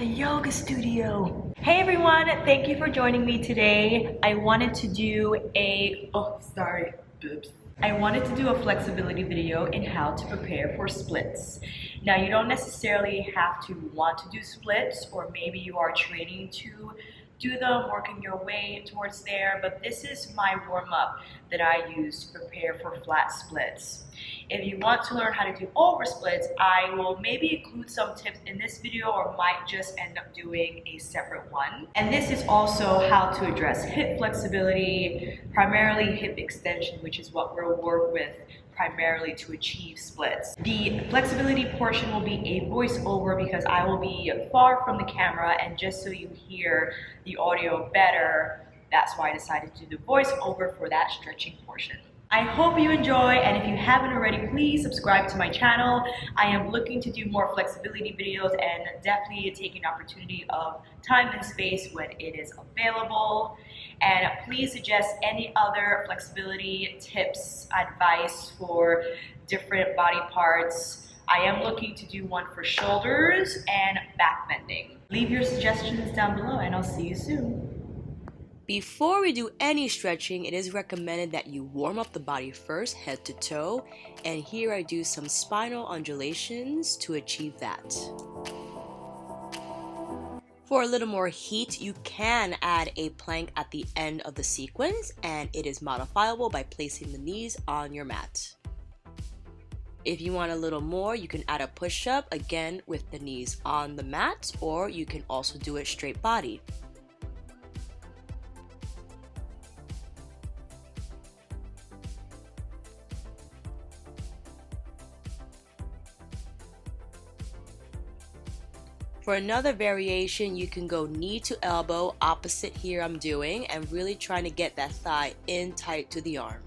the yoga studio. Hey everyone, thank you for joining me today. I wanted to do a flexibility video in how to prepare for splits. Now you don't necessarily have to want to do splits, or maybe you are training to do them, working your way towards there, but this is my warm-up that I use to prepare for flat splits. If you want to learn how to do over splits, I will maybe include some tips in this video, or might just end up doing a separate one. And this is also how to address hip flexibility, primarily hip extension, which is what we'll work with primarily to achieve splits. The flexibility portion will be a voiceover because I will be far from the camera, and just so you hear the audio better, that's why I decided to do the voiceover for that stretching portion. I hope you enjoy, and if you haven't already, please subscribe to my channel. I am looking to do more flexibility videos and definitely taking opportunity of time and space when it is available. And please suggest any other flexibility tips, advice for different body parts. I am looking to do one for shoulders and back bending. Leave your suggestions down below and I'll see you soon. Before we do any stretching, it is recommended that you warm up the body first, head to toe, and here I do some spinal undulations to achieve that. For a little more heat, you can add a plank at the end of the sequence, and it is modifiable by placing the knees on your mat. If you want a little more, you can add a push-up, again with the knees on the mat, or you can also do it straight body. For another variation, you can go knee to elbow, opposite here I'm doing, and really trying to get that thigh in tight to the arm.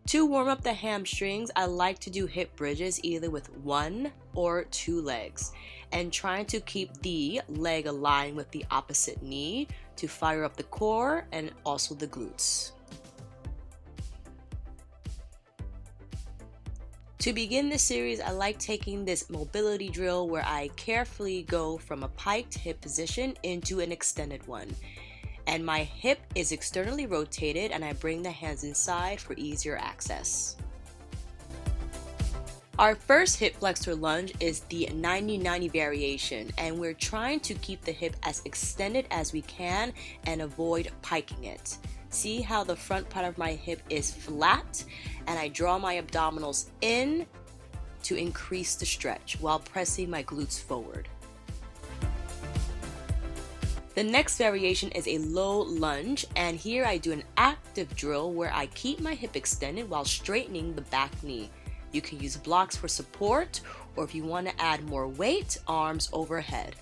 To warm up the hamstrings, I like to do hip bridges either with one or two legs, and trying to keep the leg aligned with the opposite knee to fire up the core and also the glutes. To begin this series, I like taking this mobility drill where I carefully go from a piked hip position into an extended one. And my hip is externally rotated and I bring the hands inside for easier access. Our first hip flexor lunge is the 90-90 variation, and we're trying to keep the hip as extended as we can and avoid piking it. See how the front part of my hip is flat, and I draw my abdominals in to increase the stretch while pressing my glutes forward. The next variation is a low lunge, and here I do an active drill where I keep my hip extended while straightening the back knee. You can use blocks for support, or if you want to add more weight, arms overhead.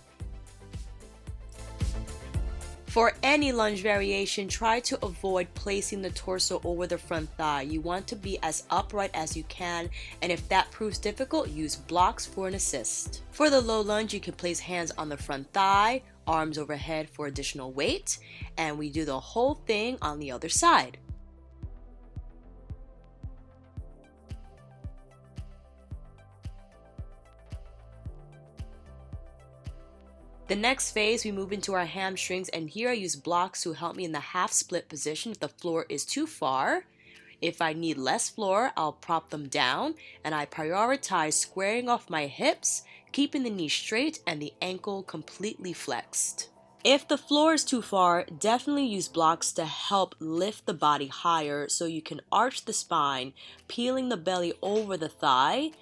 For any lunge variation, try to avoid placing the torso over the front thigh. You want to be as upright as you can, and if that proves difficult, use blocks for an assist. For the low lunge, you can place hands on the front thigh, arms overhead for additional weight, and we do the whole thing on the other side. The next phase, we move into our hamstrings, and here I use blocks to help me in the half split position if the floor is too far. If I need less floor, I'll prop them down, and I prioritize squaring off my hips, keeping the knee straight and the ankle completely flexed. If the floor is too far, definitely use blocks to help lift the body higher so you can arch the spine, peeling the belly over the thigh,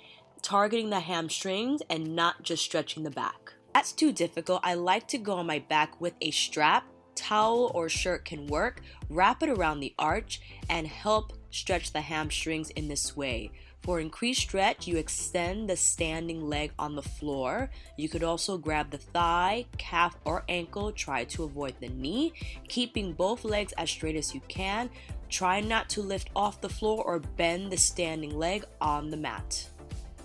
targeting the hamstrings, and not just stretching the back. If that's too difficult, I like to go on my back with a strap, towel or shirt can work, wrap it around the arch, and help stretch the hamstrings in this way. For increased stretch, you extend the standing leg on the floor. You could also grab the thigh, calf, or ankle. Try to avoid the knee, keeping both legs as straight as you can. Try not to lift off the floor or bend the standing leg on the mat.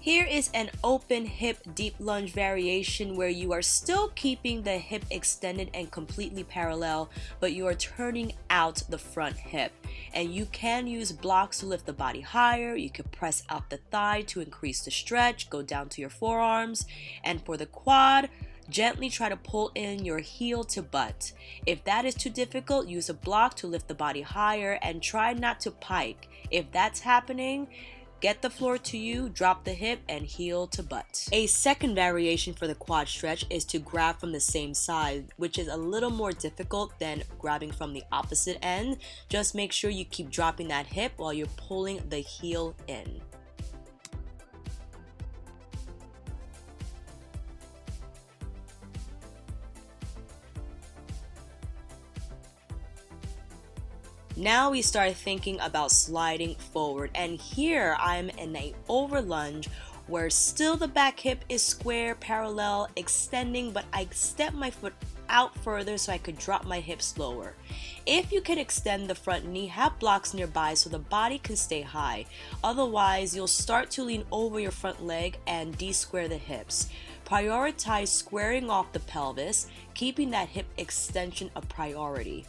Here is an open hip deep lunge variation where you are still keeping the hip extended and completely parallel, but you are turning out the front hip. And you can use blocks to lift the body higher. You can press out the thigh to increase the stretch, go down to your forearms. And for the quad, gently try to pull in your heel to butt. If that is too difficult, use a block to lift the body higher and try not to pike. If that's happening, get the floor to you, drop the hip, and heel to butt. A second variation for the quad stretch is to grab from the same side, which is a little more difficult than grabbing from the opposite end. Just make sure you keep dropping that hip while you're pulling the heel in. Now we start thinking about sliding forward, and here I'm in an over lunge where still the back hip is square, parallel, extending, but I step my foot out further so I could drop my hips lower. If you can extend the front knee, have blocks nearby so the body can stay high. Otherwise, you'll start to lean over your front leg and de-square the hips. Prioritize squaring off the pelvis, keeping that hip extension a priority.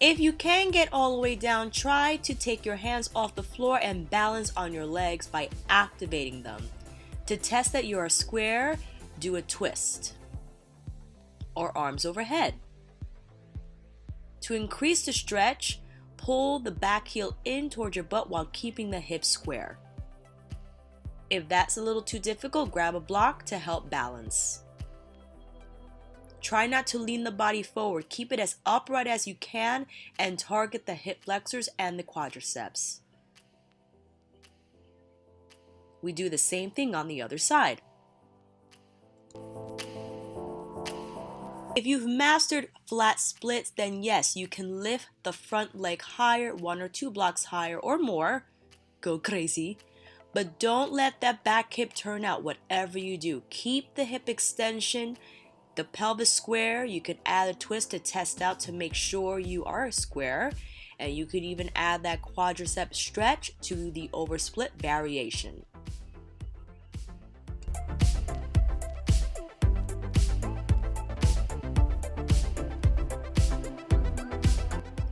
If you can get all the way down, try to take your hands off the floor and balance on your legs by activating them. To test that you are square, do a twist or arms overhead. To increase the stretch, pull the back heel in towards your butt while keeping the hips square. If that's a little too difficult, grab a block to help balance. Try not to lean the body forward. Keep it as upright as you can and target the hip flexors and the quadriceps. We do the same thing on the other side. If you've mastered flat splits, then yes, you can lift the front leg higher, 1 or 2 blocks higher or more. Go crazy. But don't let that back hip turn out whatever you do. Keep the hip extension, the pelvis square. You can add a twist to test out to make sure you are square. And you could even add that quadricep stretch to the oversplit variation.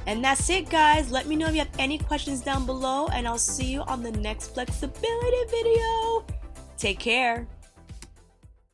And that's it, guys. Let me know if you have any questions down below, and I'll see you on the next flexibility video. Take care.